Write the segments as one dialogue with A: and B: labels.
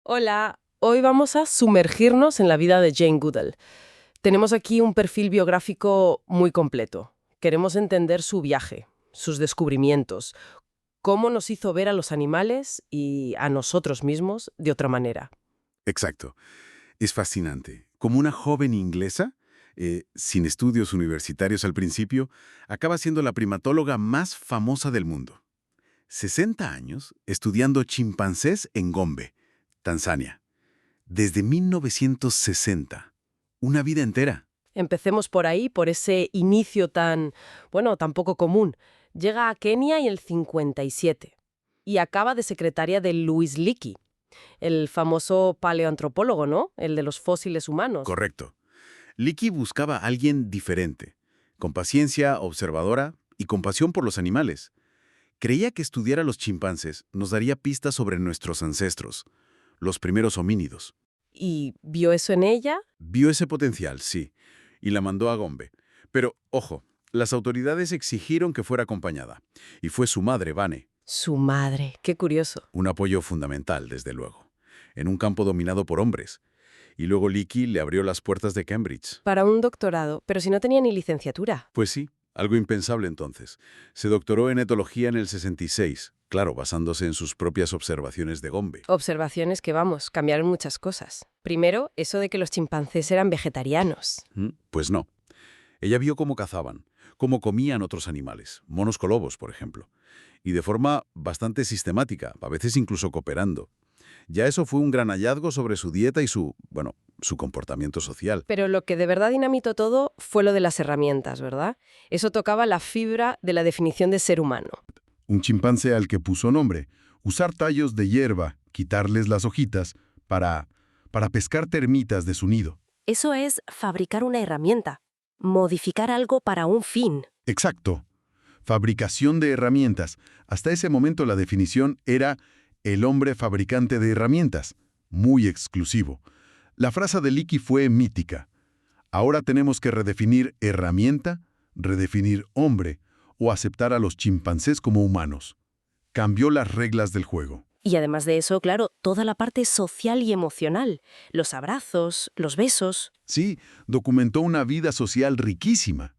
A: Hola, hoy vamos a sumergirnos en la vida de Jane Goodall. Tenemos aquí un perfil biográfico muy completo. Queremos entender su viaje, sus descubrimientos, cómo nos hizo ver a los animales y a nosotros mismos de otra manera.
B: Exacto. Es fascinante. Como una joven inglesa, sin estudios universitarios al principio, acaba siendo la primatóloga más famosa del mundo. 60 años estudiando chimpancés en Gombe, Tanzania. Desde 1960. Una vida entera.
A: Empecemos por ahí, por ese inicio tan poco común. Llega a Kenia en el 57 y acaba de secretaria de Louis Leakey, el famoso paleoantropólogo, ¿no? El de los fósiles humanos.
B: Correcto. Leakey buscaba a alguien diferente, con paciencia, observadora y compasión por los animales. Creía que estudiar a los chimpancés nos daría pistas sobre nuestros ancestros, los primeros homínidos.
A: ¿Y vio eso en ella?
B: Vio ese potencial, sí, y la mandó a Gombe. Pero, ojo, las autoridades exigieron que fuera acompañada, y fue su madre, Vane,
A: Su madre, qué curioso.
B: un apoyo fundamental, desde luego, en un campo dominado por hombres. Y luego Leakey le abrió las puertas de Cambridge.
A: Para un doctorado, pero si no tenía ni licenciatura.
B: Pues sí, algo impensable entonces. Se doctoró en etología en el 66, claro, basándose en sus propias observaciones de Gombe.
A: Observaciones que, vamos, cambiaron muchas cosas. Primero, eso de que los chimpancés eran vegetarianos.
B: Pues no. Ella vio cómo cazaban, cómo comían otros animales, monos con lobos, por ejemplo, y de forma bastante sistemática, a veces incluso cooperando. Ya eso fue un gran hallazgo sobre su dieta y su comportamiento social.
A: Pero lo que de verdad dinamitó todo fue lo de las herramientas, ¿verdad? Eso tocaba la fibra de la definición de ser humano.
C: Un chimpancé al que puso nombre, usar tallos de hierba, quitarles las hojitas, para pescar termitas de su nido.
D: Eso es fabricar una herramienta, modificar algo para un fin.
C: Exacto. Fabricación de herramientas. Hasta ese momento la definición era el hombre fabricante de herramientas. Muy exclusivo. La frase de Leakey fue mítica. Ahora tenemos que redefinir herramienta, redefinir hombre, o aceptar a los chimpancés como humanos. Cambió las reglas del juego.
D: Y además de eso, claro, toda la parte social y emocional, los abrazos, los besos.
C: Sí, documentó una vida social riquísima,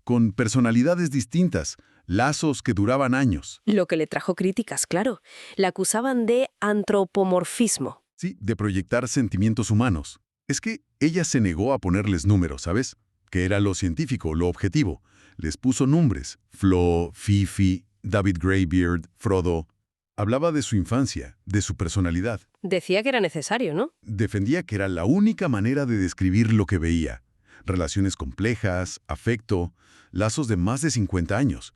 C: con personalidades distintas, lazos que duraban años.
D: Lo que le trajo críticas, claro. La acusaban de antropomorfismo.
C: Sí, de proyectar sentimientos humanos. Es que ella se negó a ponerles números, ¿sabes? Que era lo científico, lo objetivo. Les puso nombres. Flo, Fifi, David Greybeard, Frodo. Hablaba de su infancia, de su personalidad.
A: Decía que era necesario, ¿no?
C: Defendía que era la única manera de describir lo que veía. Relaciones complejas, afecto, lazos de más de 50 años.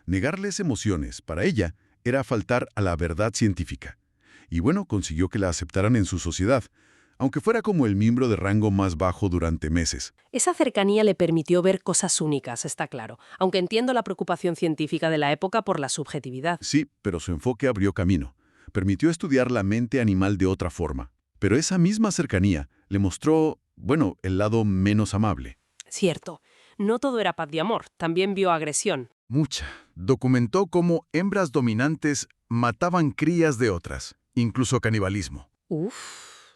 C: Negarles emociones, para ella, era faltar a la verdad científica. Y bueno, consiguió que la aceptaran en su sociedad, aunque fuera como el miembro de rango más bajo durante meses.
A: Esa cercanía le permitió ver cosas únicas, está claro, aunque entiendo la preocupación científica de la época por la subjetividad.
C: Sí, pero su enfoque abrió camino. Permitió estudiar la mente animal de otra forma. Pero esa misma cercanía le mostró, bueno, el lado menos amable.
A: Cierto, no todo era paz y amor, también vio agresión.
C: Mucha. Documentó cómo hembras dominantes mataban crías de otras, incluso canibalismo.
A: Uf.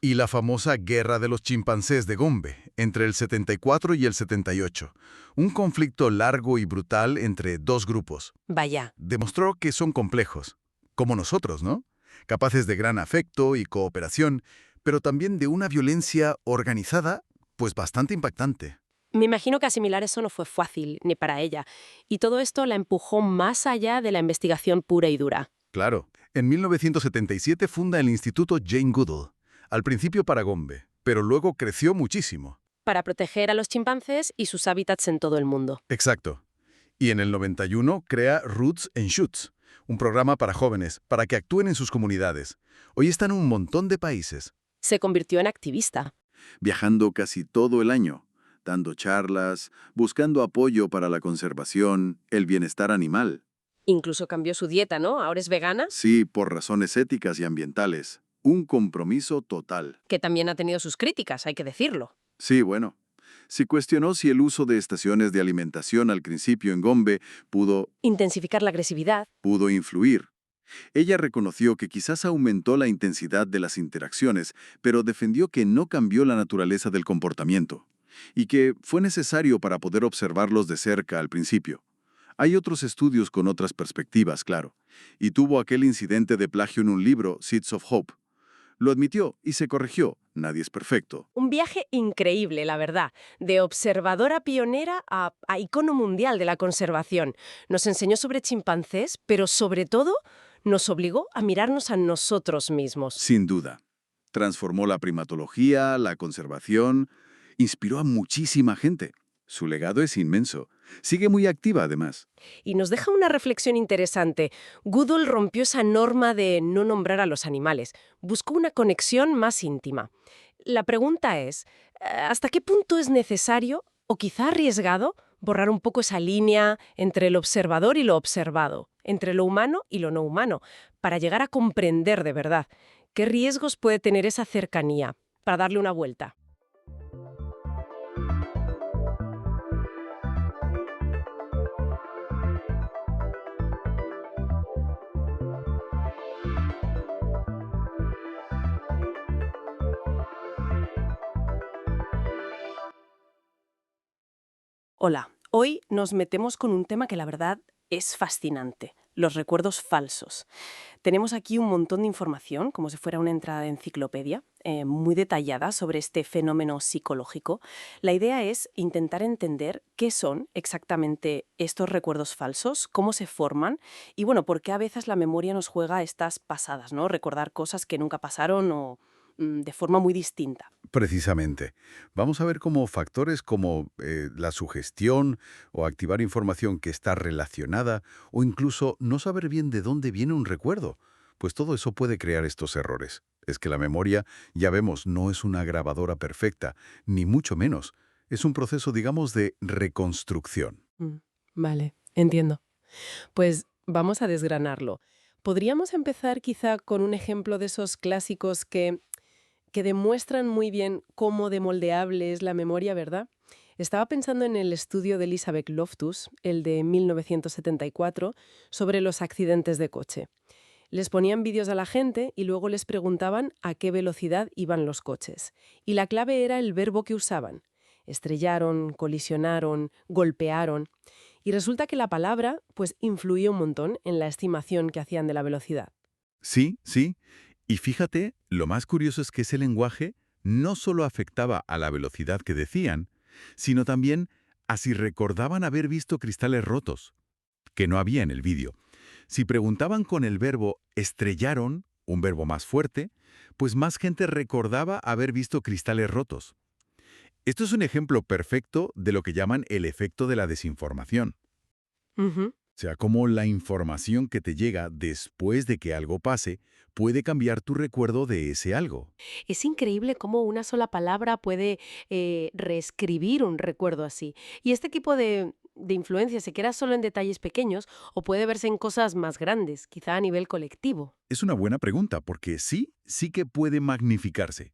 C: Y la famosa Guerra de los Chimpancés de Gombe, entre el 74 y el 78. Un conflicto largo y brutal entre dos grupos.
A: Vaya.
C: Demostró que son complejos, como nosotros, ¿no? Capaces de gran afecto y cooperación, pero también de una violencia organizada, pues bastante impactante.
A: Me imagino que asimilar eso no fue fácil, ni para ella, y todo esto la empujó más allá de la investigación pura y dura.
C: Claro, en 1977 funda el Instituto Jane Goodall, al principio para Gombe, pero luego creció muchísimo.
A: Para proteger a los chimpancés y sus hábitats en todo el mundo.
C: Exacto. Y en el 91 crea Roots and Shoots, un programa para jóvenes, para que actúen en sus comunidades. Hoy está en un montón de países.
A: Se convirtió en activista.
B: Viajando casi todo el año, dando charlas, buscando apoyo para la conservación, el bienestar animal.
A: Incluso cambió su dieta, ¿no? Ahora es vegana,
B: Sí, por razones éticas y ambientales. Un compromiso total.
A: que también ha tenido sus críticas, hay que decirlo.
B: Sí, bueno. Se cuestionó si el uso de estaciones de alimentación al principio en Gombe pudo
A: Intensificar la agresividad.
B: influir. Ella reconoció que quizás aumentó la intensidad de las interacciones, pero defendió que no cambió la naturaleza del comportamiento, y que fue necesario para poder observarlos de cerca al principio. Hay otros estudios con otras perspectivas, claro, y tuvo aquel incidente de plagio en un libro, Seeds of Hope. Lo admitió y se corrigió. Nadie es perfecto.
D: Un viaje increíble, la verdad, de observadora pionera a icono mundial de la conservación. Nos enseñó sobre chimpancés, pero sobre todo nos obligó a mirarnos a nosotros mismos.
B: Sin duda. Transformó la primatología, la conservación, inspiró a muchísima gente. Su legado es inmenso. Sigue muy activa, además.
D: Y nos deja una reflexión interesante. Goodall rompió esa norma de no nombrar a los animales. Buscó una conexión más íntima. La pregunta es, ¿hasta qué punto es necesario, o quizá arriesgado, borrar un poco esa línea entre el observador y lo observado, entre lo humano y lo no humano, para llegar a comprender de verdad qué riesgos puede tener esa cercanía, para darle una vuelta? Hola, hoy nos metemos con un tema que la verdad es fascinante, los recuerdos falsos. Tenemos aquí un montón de información, como si fuera una entrada de enciclopedia, muy detallada sobre este fenómeno psicológico. La idea es intentar entender qué son exactamente estos recuerdos falsos, cómo se forman y, bueno, por qué a veces la memoria nos juega estas pasadas, ¿no? Recordar cosas que nunca pasaron o de forma muy distinta.
C: Precisamente. Vamos a ver cómo factores como la sugestión o activar información que está relacionada o incluso no saber bien de dónde viene un recuerdo, pues todo eso puede crear estos errores. Es que la memoria, ya vemos, no es una grabadora perfecta, ni mucho menos. Es un proceso, digamos, de reconstrucción.
A: Vale, entiendo. Pues vamos a desgranarlo. Podríamos empezar quizá con un ejemplo de esos clásicos que demuestran muy bien cómo de moldeable es la memoria, ¿verdad? Estaba pensando en el estudio de Elizabeth Loftus, el de 1974, sobre los accidentes de coche. Les ponían vídeos a la gente y luego les preguntaban a qué velocidad iban los coches. Y la clave era el verbo que usaban. Estrellaron, colisionaron, golpearon. Y resulta que la palabra, pues, influía un montón en la estimación que hacían de la velocidad.
C: Sí, sí. Y fíjate, lo más curioso es que ese lenguaje no solo afectaba a la velocidad que decían, sino también a si recordaban haber visto cristales rotos, que no había en el vídeo. Si preguntaban con el verbo estrellaron, un verbo más fuerte, pues más gente recordaba haber visto cristales rotos. Esto es un ejemplo perfecto de lo que llaman el efecto de la desinformación.
A: Ujú.
C: O sea, cómo la información que te llega después de que algo pase puede cambiar tu recuerdo de ese algo.
D: Es increíble cómo una sola palabra puede reescribir un recuerdo así. Y este tipo de influencia se queda solo en detalles pequeños o puede verse en cosas más grandes, quizá a nivel colectivo.
C: Es una buena pregunta, porque sí que puede magnificarse.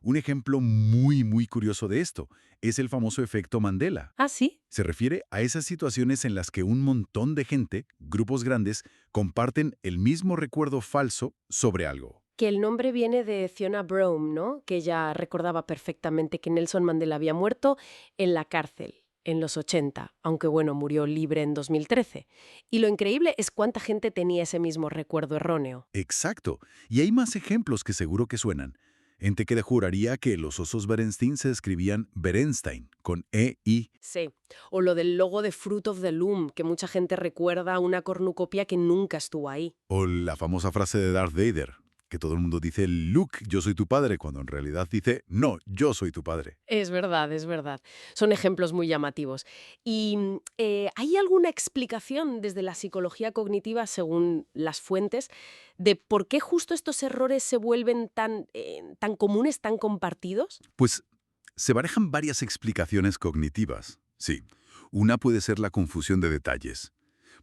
C: Un ejemplo muy curioso de esto es el famoso efecto Mandela.
D: ¿Ah, sí?
C: Se refiere a esas situaciones en las que un montón de gente, grupos grandes, comparten el mismo recuerdo falso sobre algo.
D: Que el nombre viene de Fiona Broome, ¿no? Que ella recordaba perfectamente que Nelson Mandela había muerto en la cárcel en los 80, aunque bueno, murió libre en 2013. Y lo increíble es cuánta gente tenía ese mismo recuerdo erróneo.
C: Exacto. Y hay más ejemplos que seguro que suenan. Gente que juraría que los osos Berenstein se escribían Berenstein, con E-I.
D: Sí. O lo del logo de Fruit of the Loom, que mucha gente recuerda una cornucopia que nunca estuvo ahí.
C: O la famosa frase de Darth Vader, que todo el mundo dice, Luke, yo soy tu padre, cuando en realidad dice, no, yo soy tu padre.
D: Es verdad, es verdad. Son ejemplos muy llamativos. ¿Y hay alguna explicación desde la psicología cognitiva, según las fuentes, de por qué justo estos errores se vuelven tan comunes, tan compartidos?
C: Pues se barajan varias explicaciones cognitivas. Sí, una puede ser la confusión de detalles.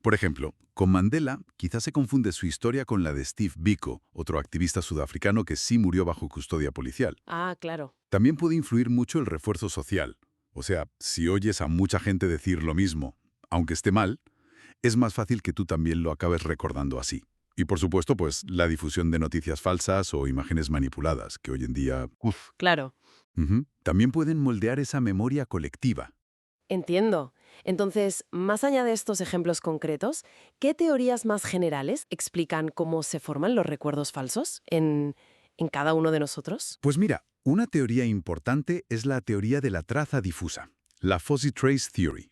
C: Por ejemplo, con Mandela quizás se confunde su historia con la de Steve Biko, otro activista sudafricano que sí murió bajo custodia policial.
D: Ah, claro.
C: También puede influir mucho el refuerzo social. O sea, si oyes a mucha gente decir lo mismo, aunque esté mal, es más fácil que tú también lo acabes recordando así. Y por supuesto, pues la difusión de noticias falsas o imágenes manipuladas, que hoy en día
D: Claro.
C: también pueden moldear esa memoria colectiva.
D: Entiendo. Entonces, más allá de estos ejemplos concretos, ¿qué teorías más generales explican cómo se forman los recuerdos falsos en cada uno de nosotros?
C: Pues mira, una teoría importante es la teoría de la traza difusa, la Fuzzy Trace Theory.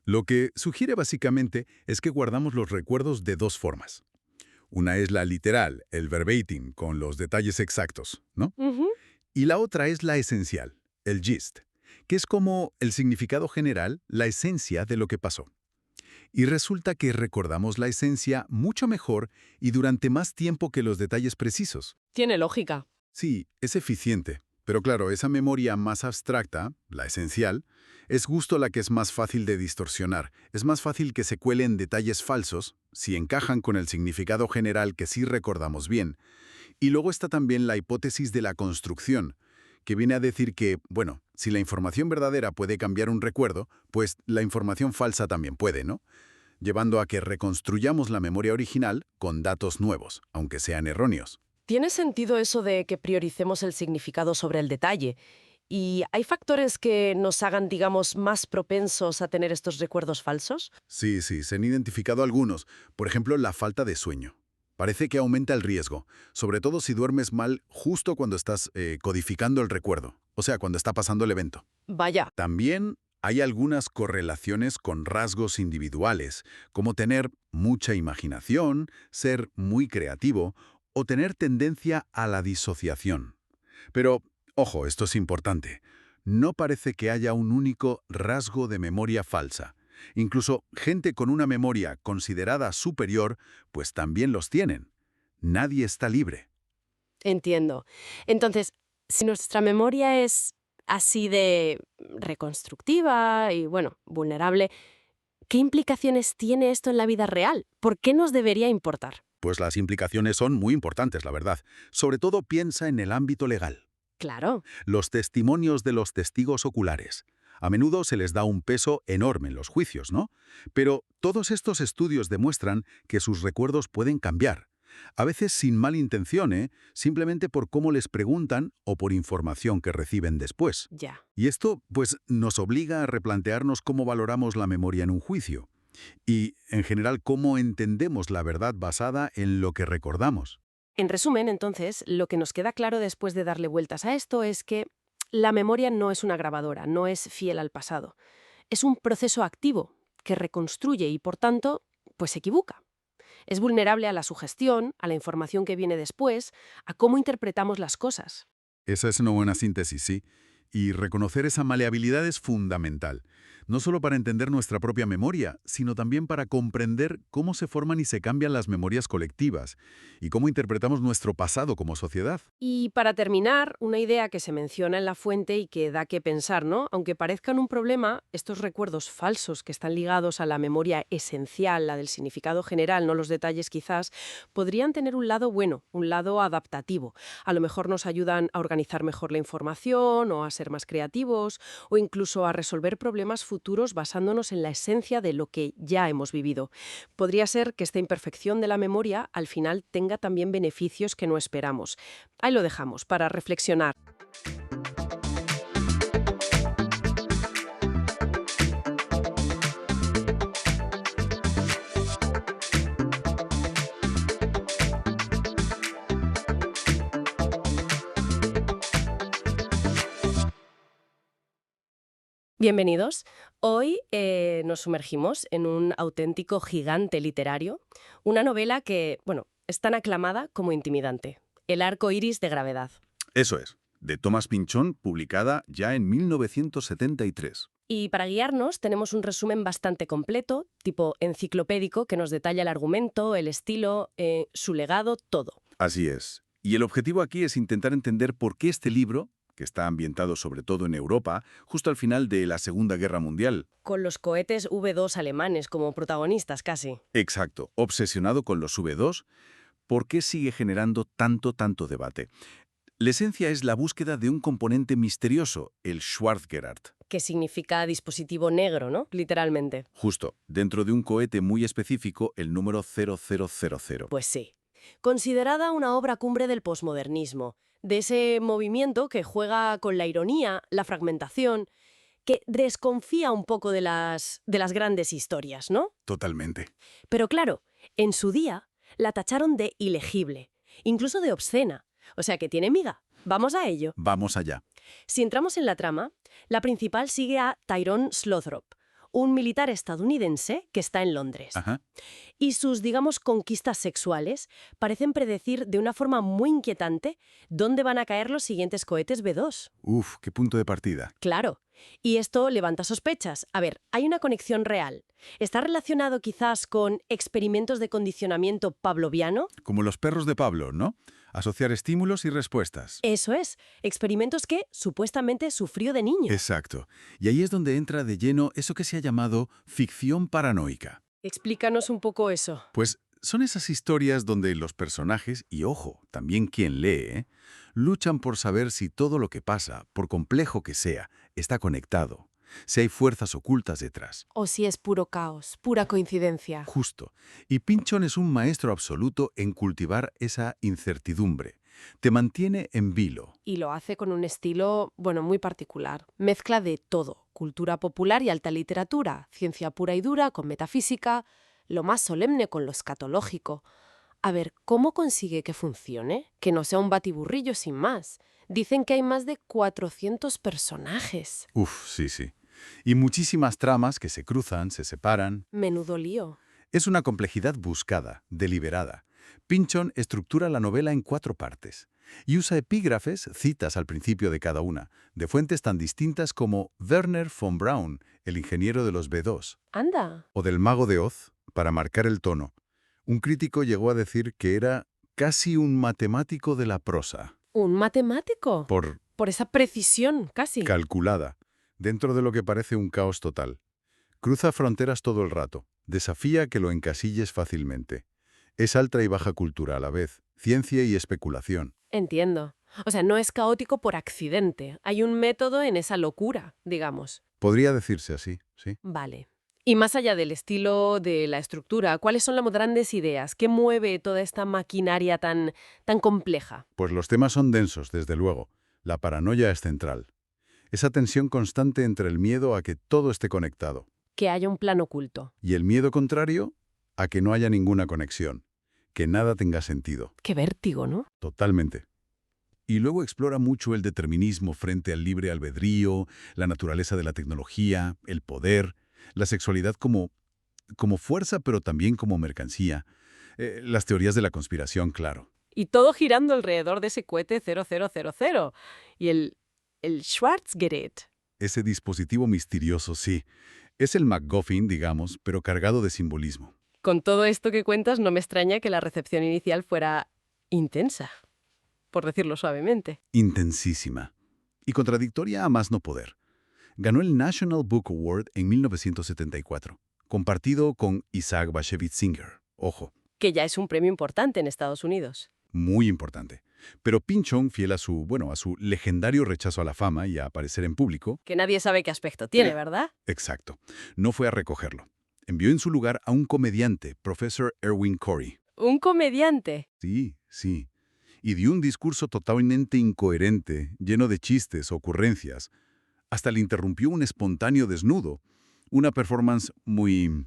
C: Lo que sugiere básicamente es que guardamos los recuerdos de dos formas. Una es la literal, el verbatim, con los detalles exactos, ¿no?
D: Ujú.
C: Y la otra es la esencial, el gist, que es como el significado general, la esencia de lo que pasó. Y resulta que recordamos la esencia mucho mejor y durante más tiempo que los detalles precisos.
D: Tiene lógica.
C: Sí, es eficiente, pero claro, esa memoria más abstracta, la esencial, es justo la que es más fácil de distorsionar. Es más fácil que se cuelen detalles falsos si encajan con el significado general que sí recordamos bien. Y luego está también la hipótesis de la construcción, que viene a decir que, bueno, si la información verdadera puede cambiar un recuerdo, pues la información falsa también puede, ¿no? Llevando a que reconstruyamos la memoria original con datos nuevos, aunque sean erróneos.
D: Tiene sentido eso de que prioricemos el significado sobre el detalle. ¿Y hay factores que nos hagan, digamos, más propensos a tener estos recuerdos falsos?
C: Sí, se han identificado algunos. Por ejemplo, la falta de sueño. Parece que aumenta el riesgo, sobre todo si duermes mal justo cuando estás codificando el recuerdo, o sea, cuando está pasando el evento.
D: Vaya.
C: También hay algunas correlaciones con rasgos individuales, como tener mucha imaginación, ser muy creativo o tener tendencia a la disociación. Pero, ojo, esto es importante. No parece que haya un único rasgo de memoria falsa. Incluso gente con una memoria considerada superior, pues también los tienen. Nadie está libre.
D: Entiendo. Entonces, si nuestra memoria es así de reconstructiva y, bueno, vulnerable, ¿qué implicaciones tiene esto en la vida real? ¿Por qué nos debería importar?
C: Pues las implicaciones son muy importantes, la verdad. Sobre todo piensa en el ámbito legal.
D: Claro.
C: Los testimonios de los testigos oculares. A menudo se les da un peso enorme en los juicios, ¿no? Pero todos estos estudios demuestran que sus recuerdos pueden cambiar. A veces sin mala intención, simplemente por cómo les preguntan o por información que reciben después.
D: Ya.
C: Y esto, pues, nos obliga a replantearnos cómo valoramos la memoria en un juicio. Y, en general, cómo entendemos la verdad basada en lo que recordamos.
D: En resumen, entonces, lo que nos queda claro después de darle vueltas a esto es que la memoria no es una grabadora, no es fiel al pasado. Es un proceso activo que reconstruye y, por tanto, pues se equivoca. Es vulnerable a la sugestión, a la información que viene después, a cómo interpretamos las cosas.
C: Esa es una buena síntesis, sí. Y reconocer esa maleabilidad es fundamental, no solo para entender nuestra propia memoria, sino también para comprender cómo se forman y se cambian las memorias colectivas y cómo interpretamos nuestro pasado como sociedad.
D: Y para terminar, una idea que se menciona en la fuente y que da que pensar, ¿no? Aunque parezcan un problema, estos recuerdos falsos que están ligados a la memoria esencial, la del significado general, no los detalles quizás, podrían tener un lado bueno, un lado adaptativo. A lo mejor nos ayudan a organizar mejor la información o a ser más creativos o incluso a resolver problemas futuros basándonos en la esencia de lo que ya hemos vivido. Podría ser que esta imperfección de la memoria al final tenga también beneficios que no esperamos. Ahí lo dejamos para reflexionar. Bienvenidos. Hoy nos sumergimos en un auténtico gigante literario, una novela que, bueno, es tan aclamada como intimidante. El arco iris de gravedad.
E: Eso es, de Thomas Pynchon, publicada ya en 1973.
D: Y para guiarnos tenemos un resumen bastante completo, tipo enciclopédico, que nos detalla el argumento, el estilo, su legado, todo.
E: Así es. Y el objetivo aquí es intentar entender por qué este libro, que está ambientado sobre todo en Europa, justo al final de la Segunda Guerra Mundial.
D: Con los cohetes V2 alemanes como protagonistas casi.
E: Exacto, obsesionado con los V2, ¿por qué sigue generando tanto debate? La esencia es la búsqueda de un componente misterioso, el Schwarzgerät.
D: Que significa dispositivo negro, ¿no? Literalmente.
E: Justo, dentro de un cohete muy específico, el número 0000.
D: Pues sí. Considerada una obra cumbre del posmodernismo, de ese movimiento que juega con la ironía, la fragmentación, que desconfía un poco de las grandes historias, ¿no?
B: Totalmente.
D: Pero claro, en su día la tacharon de ilegible, incluso de obscena. O sea que tiene miga. Vamos a ello.
E: Vamos allá.
D: Si entramos en la trama, la principal sigue a Tyrone Slothrop, un militar estadounidense que está en Londres.
E: Ajá.
D: Y sus, digamos, conquistas sexuales parecen predecir de una forma muy inquietante dónde van a caer los siguientes cohetes B2.
B: Uf, qué punto de partida.
D: Claro. Y esto levanta sospechas. A ver, hay una conexión real. ¿Está relacionado quizás con experimentos de condicionamiento pavloviano?
E: Como los perros de Pablo, ¿no? Asociar estímulos y respuestas.
D: Eso es. Experimentos que supuestamente sufrió de niño.
E: Exacto. Y ahí es donde entra de lleno eso que se ha llamado ficción paranoica.
D: Explícanos un poco eso.
E: Pues son esas historias donde los personajes, y ojo, también quien lee, luchan por saber si todo lo que pasa, por complejo que sea, está conectado, si hay fuerzas ocultas detrás.
D: O si es puro caos, pura coincidencia.
E: Justo. Y Pynchon es un maestro absoluto en cultivar esa incertidumbre. Te mantiene en vilo.
D: Y lo hace con un estilo, bueno, muy particular. Mezcla de todo, cultura popular y alta literatura, ciencia pura y dura con metafísica, lo más solemne con lo escatológico. A ver, ¿cómo consigue que funcione? Que no sea un batiburrillo sin más. Dicen que hay más de 400 personajes.
E: Uf, sí, sí. Y muchísimas tramas que se cruzan, se separan.
D: Menudo lío.
E: Es una complejidad buscada, deliberada. Pynchon estructura la novela en 4 partes y usa epígrafes, citas al principio de cada una, de fuentes tan distintas como Werner von Braun, el ingeniero de los B2,
D: Anda.
E: o del Mago de Oz, para marcar el tono. Un crítico llegó a decir que era casi un matemático de la prosa,
D: ¿Un matemático?
E: por
D: Por esa precisión, casi.
E: calculada, dentro de lo que parece un caos total. Cruza fronteras todo el rato, desafía que lo encasilles fácilmente. Es alta y baja cultura a la vez, ciencia y especulación.
D: Entiendo. O sea, no es caótico por accidente. Hay un método en esa locura, digamos.
E: Podría decirse así, sí.
D: Vale. Y más allá del estilo, de la estructura, ¿cuáles son las grandes ideas? ¿Qué mueve toda esta maquinaria tan compleja?
E: Pues los temas son densos, desde luego. La paranoia es central. Esa tensión constante entre el miedo a que todo esté conectado
D: Que haya un plan oculto.
E: y el miedo contrario a que no haya ninguna conexión, que nada tenga sentido.
D: Qué vértigo, ¿no?
E: Totalmente. Y luego explora mucho el determinismo frente al libre albedrío, la naturaleza de la tecnología, el poder, la sexualidad como fuerza, pero también como mercancía. Las teorías de la conspiración, claro.
D: Y todo girando alrededor de ese cohete 0000. Y el Schwarzgerät.
E: Ese dispositivo misterioso, sí. Es el MacGuffin, digamos, pero cargado de simbolismo.
D: Con todo esto que cuentas, no me extraña que la recepción inicial fuera intensa, por decirlo suavemente.
E: Intensísima. Y contradictoria a más no poder. Ganó el National Book Award en 1974, compartido con Isaac Bashevis Singer. Ojo,
D: Que ya es un premio importante en Estados Unidos.
E: muy importante. Pero Pynchon, fiel a su legendario rechazo a la fama y a aparecer en público,
D: Que nadie sabe qué aspecto tiene, ¿verdad?
E: exacto, no fue a recogerlo. Envió en su lugar a un comediante, Profesor Erwin Corey.
D: Un comediante.
E: Sí, sí. Y dio un discurso totalmente incoherente, lleno de chistes, ocurrencias. Hasta le interrumpió un espontáneo desnudo. Una performance muy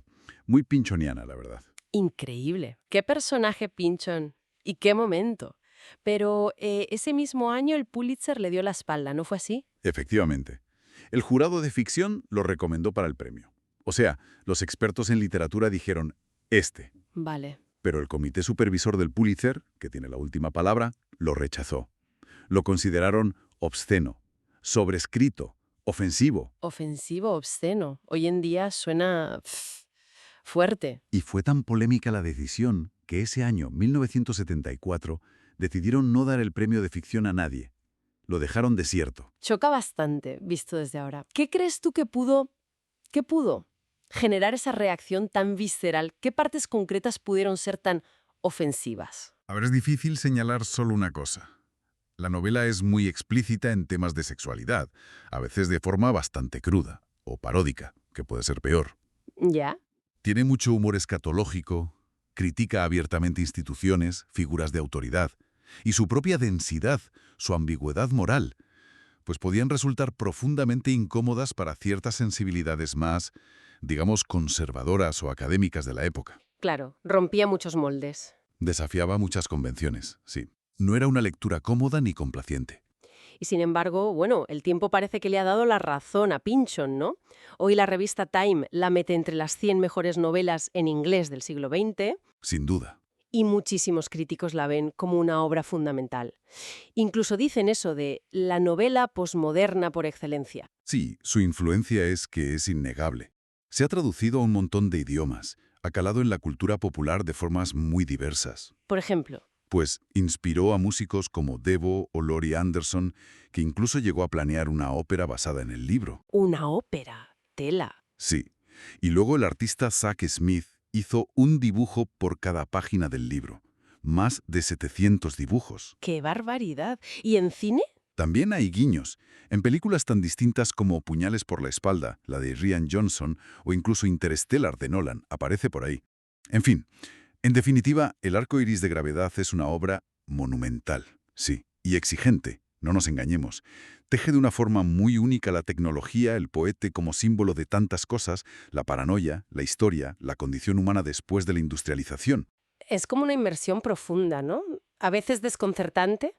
E: pinchoniana, la verdad.
D: Increíble. Qué personaje Pynchon. Y qué momento. Pero ese mismo año el Pulitzer le dio la espalda, ¿no fue así?
E: Efectivamente. El jurado de ficción lo recomendó para el premio. O sea, los expertos en literatura dijeron, este.
D: Vale.
E: Pero el comité supervisor del Pulitzer, que tiene la última palabra, lo rechazó. Lo consideraron obsceno, sobrescrito, ofensivo.
D: Ofensivo, obsceno. Hoy en día suena fuerte.
E: Y fue tan polémica la decisión que ese año, 1974, decidieron no dar el premio de ficción a nadie. Lo dejaron desierto.
D: Choca bastante, visto desde ahora. ¿Qué crees tú que pudo generar esa reacción tan visceral? ¿Qué partes concretas pudieron ser tan ofensivas?
B: A ver, es difícil señalar solo una cosa.
E: La novela es muy explícita en temas de sexualidad, a veces de forma bastante cruda, o paródica, que puede ser peor.
D: Ya.
E: Tiene mucho humor escatológico, critica abiertamente instituciones, figuras de autoridad, y su propia densidad, su ambigüedad moral, pues podían resultar profundamente incómodas para ciertas sensibilidades más, digamos, conservadoras o académicas de la época.
D: Claro, rompía muchos moldes.
E: Desafiaba muchas convenciones, sí. No era una lectura cómoda ni complaciente.
D: Y sin embargo, bueno, el tiempo parece que le ha dado la razón a Pynchon, ¿no? Hoy la revista Time la mete entre las 100 mejores novelas en inglés del siglo XX
E: Sin duda.
D: y muchísimos críticos la ven como una obra fundamental. Incluso dicen eso de la novela posmoderna por excelencia.
E: Sí, su influencia es innegable. Se ha traducido a un montón de idiomas, ha calado en la cultura popular de formas muy diversas.
D: Por ejemplo,
E: Pues inspiró a músicos como Devo o Laurie Anderson, que incluso llegó a planear una ópera basada en el libro.
D: una ópera, tela.
E: Sí. Y luego el artista Zach Smith hizo un dibujo por cada página del libro. Más de 700 dibujos.
D: ¡Qué barbaridad! ¿Y en cine?
E: También hay guiños. En películas tan distintas como Puñales por la espalda, la de Rian Johnson, o incluso Interstellar de Nolan, aparece por ahí. En fin, en definitiva, El arco iris de gravedad es una obra monumental, sí, y exigente, no nos engañemos. Teje de una forma muy única la tecnología, el poete como símbolo de tantas cosas, la paranoia, la historia, la condición humana después de la industrialización.
D: Es como una inmersión profunda, ¿no? A veces desconcertante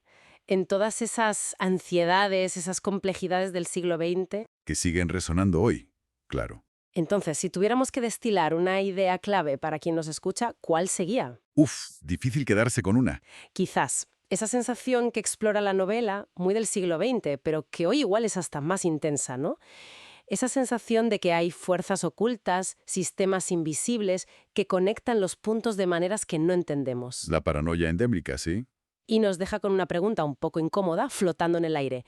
D: en todas esas ansiedades, esas complejidades del siglo XX.
E: Que siguen resonando hoy, claro.
D: Entonces, si tuviéramos que destilar una idea clave para quien nos escucha, ¿cuál sería?
E: Difícil quedarse con una.
D: Quizás esa sensación que explora la novela, muy del siglo XX, pero que hoy igual es hasta más intensa, ¿no? Esa sensación de que hay fuerzas ocultas, sistemas invisibles, que conectan los puntos de maneras que no entendemos.
E: La paranoia endémica, ¿sí?
D: Y nos deja con una pregunta un poco incómoda flotando en el aire.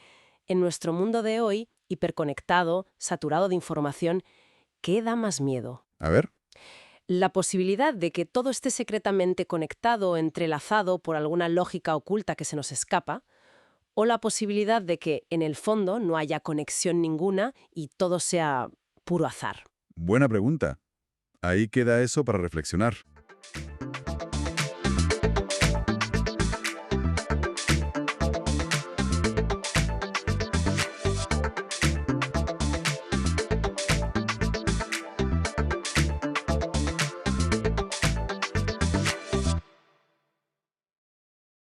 D: En nuestro mundo de hoy, hiperconectado, saturado de información, ¿qué da más miedo?
E: A ver.
D: La posibilidad de que todo esté secretamente conectado, entrelazado por alguna lógica oculta que se nos escapa, o la posibilidad de que, en el fondo, no haya conexión ninguna y todo sea puro azar.
E: Buena pregunta. Ahí queda eso para reflexionar.